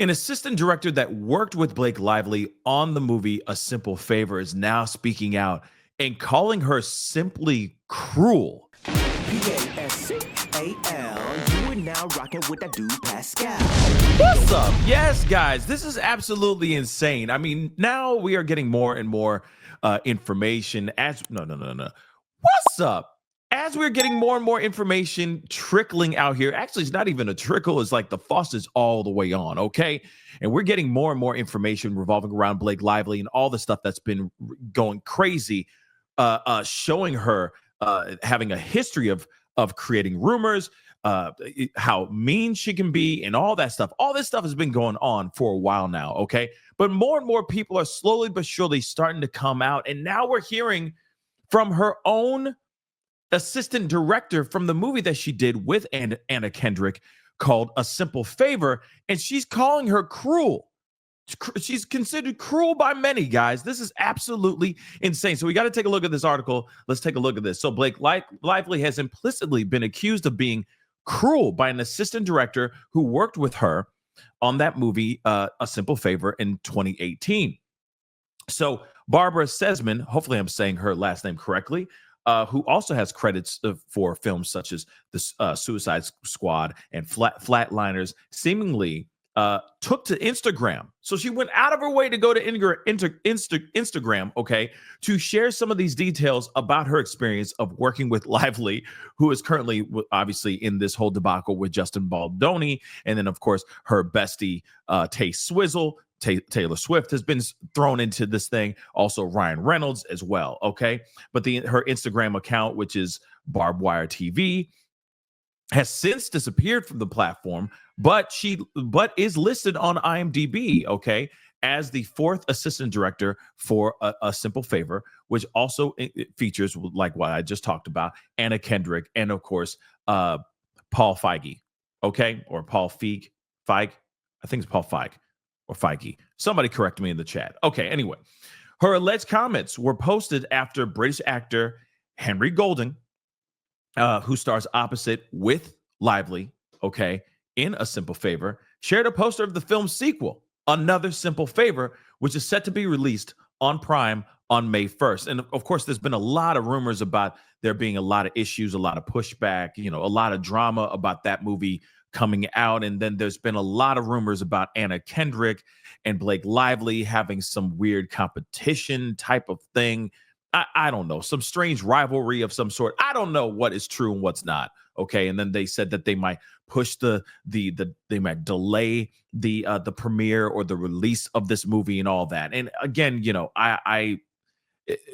An assistant director that worked with Blake Lively on the movie A Simple Favor is now speaking out and calling her simply cruel. Pascal, you are now rocking with that dude Pascal. What's up? Yes, guys, this is absolutely insane. I mean, now we are getting more and more information as no. What's up? As we're getting more and more information trickling out here, actually, it's not even a trickle, it's like the faucet's all the way on, okay? And we're getting more and more information revolving around Blake Lively and all the stuff that's been going crazy, showing her having a history of creating rumors, how mean she can be, and all that stuff. All this stuff has been going on for a while now, okay? But more and more people are slowly but surely starting to come out, and now we're hearing from her own assistant director from the movie that she did with Anna Kendrick called A Simple Favor, and she's calling her cruel. She's considered cruel by many, guys. This is absolutely insane. So we got to take a look at this article. Let's take a look at this. So Blake Lively has implicitly been accused of being cruel by an assistant director who worked with her on that movie, A Simple Favor, in 2018. So Barbara Sesman, hopefully I'm saying her last name correctly, who also has credits for films such as the Suicide Squad and Flatliners, seemingly took to Instagram. So she went out of her way to go to Instagram, okay, to share some of these details about her experience of working with Lively, who is currently obviously in this whole debacle with Justin Baldoni. And then, of course, her bestie, Tay Swizzle, Taylor Swift has been thrown into this thing. Also Ryan Reynolds as well. Okay. But her Instagram account, which is Barbed Wire TV, has since disappeared from the platform, but is listed on IMDb, okay, as the fourth assistant director for A Simple Favor, which also features, like what I just talked about, Anna Kendrick, and of course, Paul Feige, okay, or Paul Feig. I think it's Paul Feig. Or Feige. Somebody correct me in the chat. Okay, anyway. Her alleged comments were posted after British actor Henry Golding, who stars opposite with Lively, okay, in A Simple Favor, shared a poster of the film's sequel, Another Simple Favor, which is set to be released on Prime on May 1st. And of course, there's been a lot of rumors about there being a lot of issues, a lot of pushback, a lot of drama about that movie coming out. And then there's been a lot of rumors about Anna Kendrick and Blake Lively having some weird competition type of thing. I don't know, some strange rivalry of some sort. I don't know what is true and what's not. Okay. And then they said that they might push they might delay the premiere or the release of this movie and all that. And again,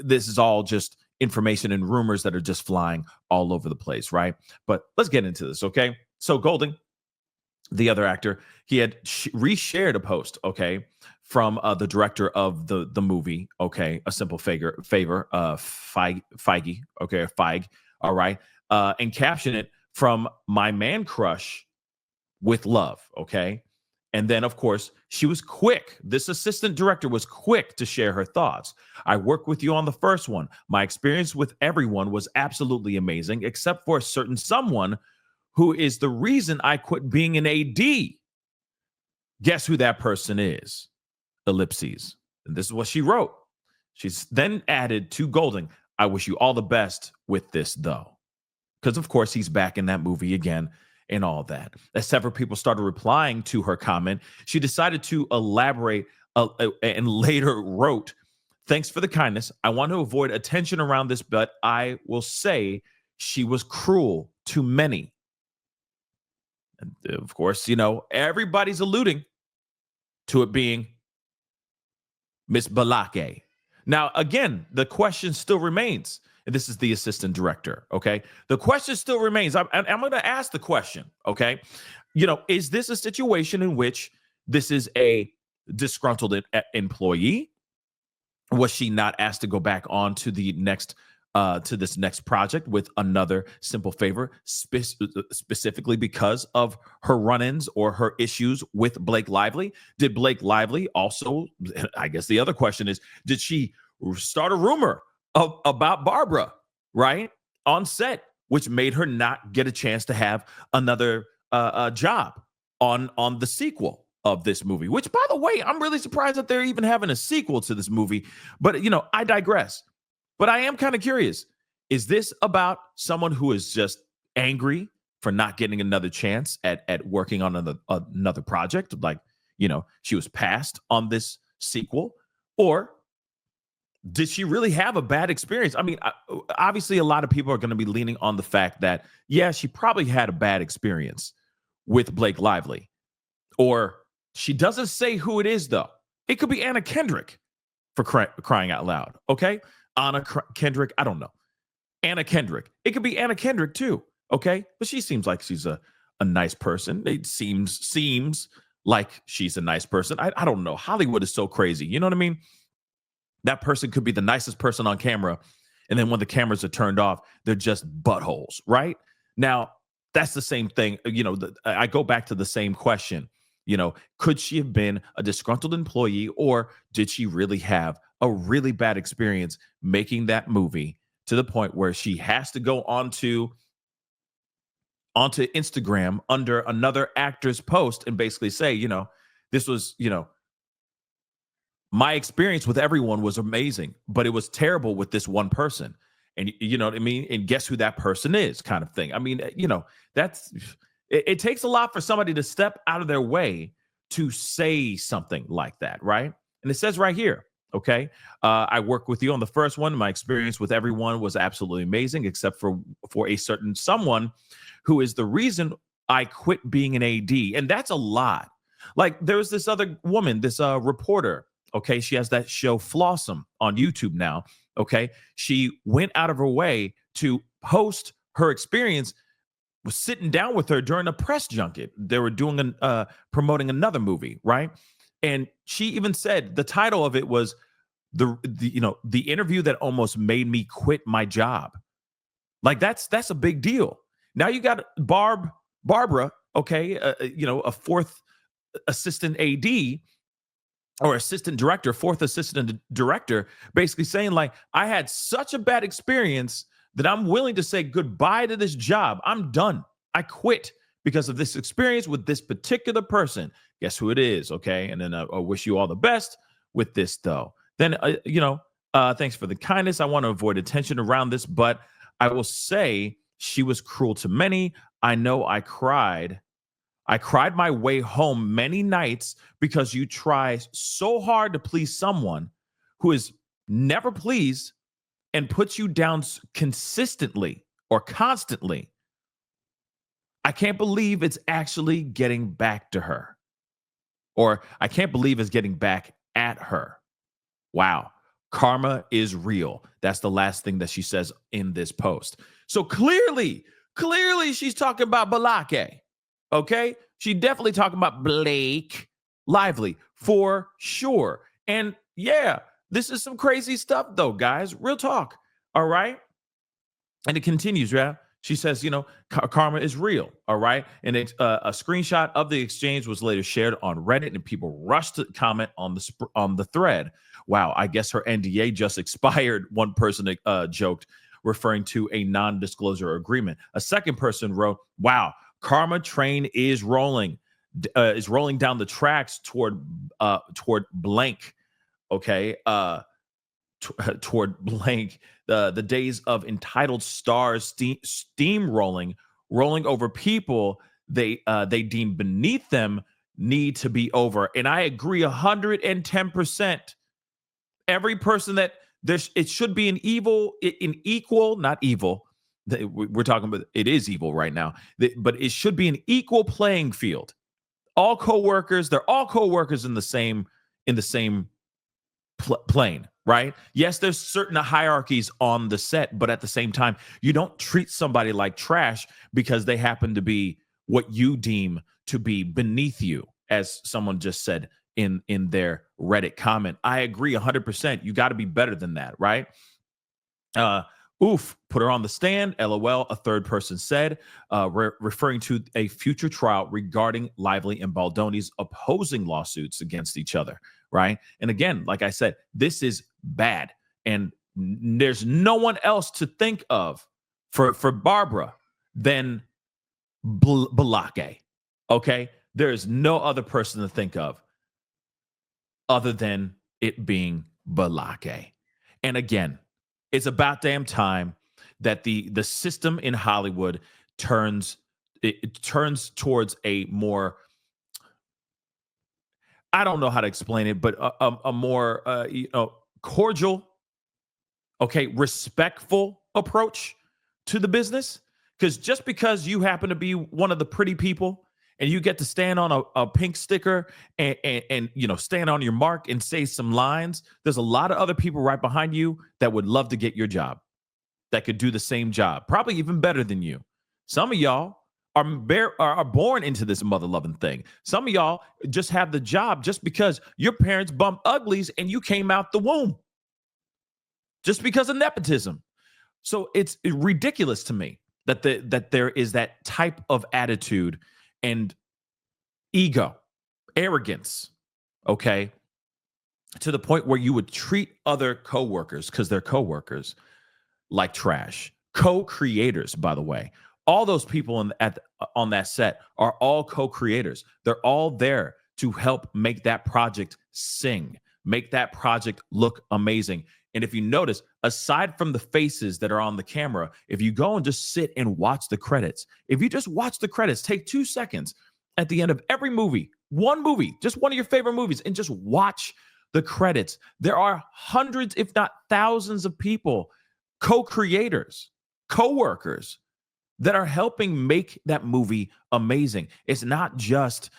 this is all just information and rumors that are just flying all over the place. Right. But let's get into this. Okay. So Golding, the other actor, he had reshared a post, okay, from the director of the movie, okay, A Simple Favor, Feige, okay, Feig, all right, and caption it from my man crush with love, okay, and then of course she was quick. This assistant director was quick to share her thoughts. I worked with you on the first one. My experience with everyone was absolutely amazing, except for a certain someone who is the reason I quit being an AD. Guess who that person is? Ellipses. And this is what she wrote. She's then added to Golding, I wish you all the best with this, though. Because, of course, he's back in that movie again and all that. As several people started replying to her comment, she decided to elaborate and later wrote, thanks for the kindness. I want to avoid attention around this, but I will say she was cruel to many. And of course, everybody's alluding to it being Miss Balake. Now, again, the question still remains, and this is the assistant director, okay? The question still remains. I'm going to ask the question, okay? Is this a situation in which this is a disgruntled employee? Was she not asked to go back on to the next to this next project with Another Simple Favor, specifically because of her run-ins or her issues with Blake Lively? Did Blake Lively also, I guess the other question is, did she start a rumor about Barbara, right, on set, which made her not get a chance to have another job on the sequel of this movie, which, by the way, I'm really surprised that they're even having a sequel to this movie. But, I digress. But I am kind of curious. Is this about someone who is just angry for not getting another chance at working on another project? Like, she was passed on this sequel? Or did she really have a bad experience? I mean, obviously, a lot of people are going to be leaning on the fact that, yeah, she probably had a bad experience with Blake Lively. Or she doesn't say who it is, though. It could be Anna Kendrick, for crying out loud. Okay? Anna Kendrick, I don't know. Anna Kendrick. It could be Anna Kendrick, too. Okay? But she seems like she's a nice person. It seems like she's a nice person. I don't know. Hollywood is so crazy. You know what I mean? That person could be the nicest person on camera, and then when the cameras are turned off, they're just buttholes, right? Now, that's the same thing. I go back to the same question. Could she have been a disgruntled employee, or did she really have a really bad experience making that movie to the point where she has to go onto Instagram under another actor's post and basically say, this was, my experience with everyone was amazing, but it was terrible with this one person. And you know what I mean? And guess who that person is, kind of thing. I mean, that's it takes a lot for somebody to step out of their way to say something like that, right? And it says right here, okay, I worked with you on the first one. My experience with everyone was absolutely amazing, except for a certain someone who is the reason I quit being an AD. And that's a lot. Like, there was this other woman, this reporter. Okay, she has that show Flawsome on YouTube now. Okay, she went out of her way to post her experience. Was sitting down with her during a press junket. They were doing promoting another movie, right? And she even said the title of it was the interview that almost made me quit my job. Like, that's a big deal. Now you got Barbara, okay, a fourth assistant AD, or assistant director, fourth assistant director, basically saying, like, I had such a bad experience that I'm willing to say goodbye to this job. I'm done. I quit because of this experience with this particular person. Guess who it is, okay? And then I wish you all the best with this, though. Then, thanks for the kindness. I want to avoid attention around this, but I will say she was cruel to many. I know I cried my way home many nights because you try so hard to please someone who is never pleased and puts you down consistently or constantly. I can't believe it's actually getting back to her. Or I can't believe it's getting back at her. Wow. Karma is real. That's the last thing that she says in this post. So clearly she's talking about Balake. Okay? She definitely talking about Blake Lively for sure. And yeah, this is some crazy stuff though, guys. Real talk. All right? And it continues, yeah. She says, karma is real. All right. And a screenshot of the exchange was later shared on Reddit, and people rushed to comment on the thread. Wow, I guess her NDA just expired, one person joked, referring to a non-disclosure agreement. A second person wrote, wow, karma train is rolling down the tracks toward blank. Okay. Toward blank, the days of entitled stars steamrolling, rolling over people they deem beneath them need to be over. And I agree 110%. Every person that it should be an equal, not evil. We're talking about, it is evil right now, but it should be an equal playing field. All coworkers, they're all coworkers in the same plane, right? Yes, there's certain hierarchies on the set, but at the same time, you don't treat somebody like trash because they happen to be what you deem to be beneath you, as someone just said in their Reddit comment. I agree 100%. You got to be better than that, right? Oof, put her on the stand. LOL, a third person said, referring to a future trial regarding Lively and Baldoni's opposing lawsuits against each other, right? And again, like I said, this is bad. And there's no one else to think of for Barbara than Balake, okay? There is no other person to think of other than it being Balake. And again, it's about damn time that the system in Hollywood it turns towards a more, I don't know how to explain it, but a more cordial, okay, respectful approach to the business. Because just because you happen to be one of the pretty people and you get to stand on a pink sticker and stand on your mark and say some lines, there's a lot of other people right behind you that would love to get your job, that could do the same job, probably even better than you. Some of y'all are born into this mother loving thing. Some of y'all just have the job just because your parents bumped uglies and you came out the womb, just because of nepotism. So it's ridiculous to me that there is that type of attitude and ego, arrogance, okay, to the point where you would treat other coworkers, because they're coworkers, like trash. Co-creators, by the way. All those people on that set are all co-creators. They're all there to help make that project sing, make that project look amazing. And if you notice, aside from the faces that are on the camera, if you go and just sit and watch the credits, if you just watch the credits, take 2 seconds at the end of every movie, just one of your favorite movies, and just watch the credits. There are hundreds, if not thousands of people, co-creators, co-workers that are helping make that movie amazing. It's not just,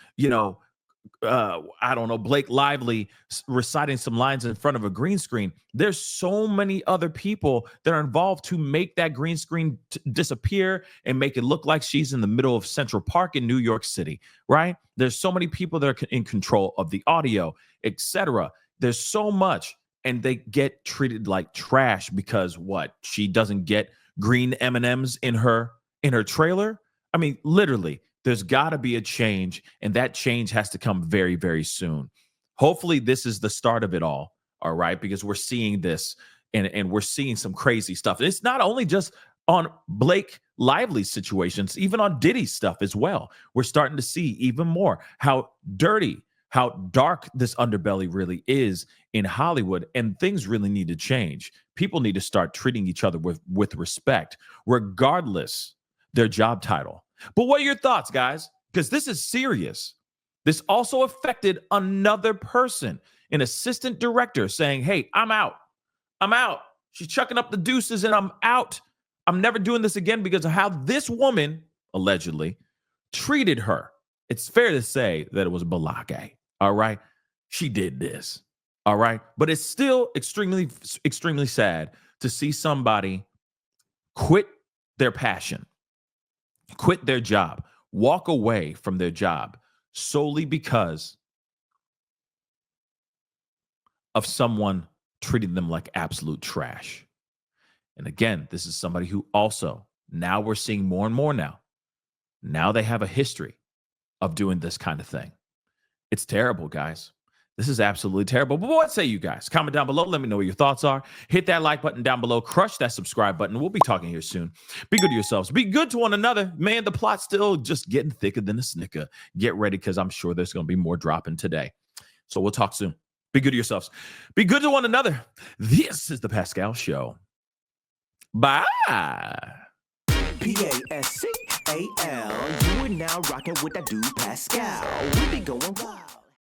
I don't know, Blake Lively reciting some lines in front of a green screen. There's so many other people that are involved to make that green screen disappear and make it look like she's in the middle of Central Park in New York City, right? There's so many people that are in control of the audio, etc. There's so much, and they get treated like trash because what? She doesn't get green M&Ms in her trailer? I mean, literally, there's got to be a change, and that change has to come very, very soon. Hopefully, this is the start of it all right? Because we're seeing this, and we're seeing some crazy stuff. It's not only just on Blake Lively's situations, even on Diddy's stuff as well. We're starting to see even more how dirty, how dark this underbelly really is in Hollywood, and things really need to change. People need to start treating each other with respect, regardless their job title. But what are your thoughts, guys? Because this is serious. This also affected another person, an assistant director, saying, hey, I'm out. She's chucking up the deuces and I'm out. I'm never doing this again because of how this woman, allegedly, treated her. It's fair to say that it was Balake, all right? She did this, all right? But it's still extremely, extremely sad to see somebody quit their passion, quit their job, walk away from their job solely because of someone treating them like absolute trash. And again, this is somebody who also, now we're seeing more and more now they have a history of doing this kind of thing. It's terrible, guys. This is absolutely terrible. But what say you guys? Comment down below. Let me know what your thoughts are. Hit that like button down below. Crush that subscribe button. We'll be talking here soon. Be good to yourselves. Be good to one another. Man, the plot's still just getting thicker than a snicker. Get ready, because I'm sure there's going to be more dropping today. So we'll talk soon. Be good to yourselves. Be good to one another. This is the Pascal Show. Bye. Pascal. You are now rocking with that dude Pascal. We be going wild.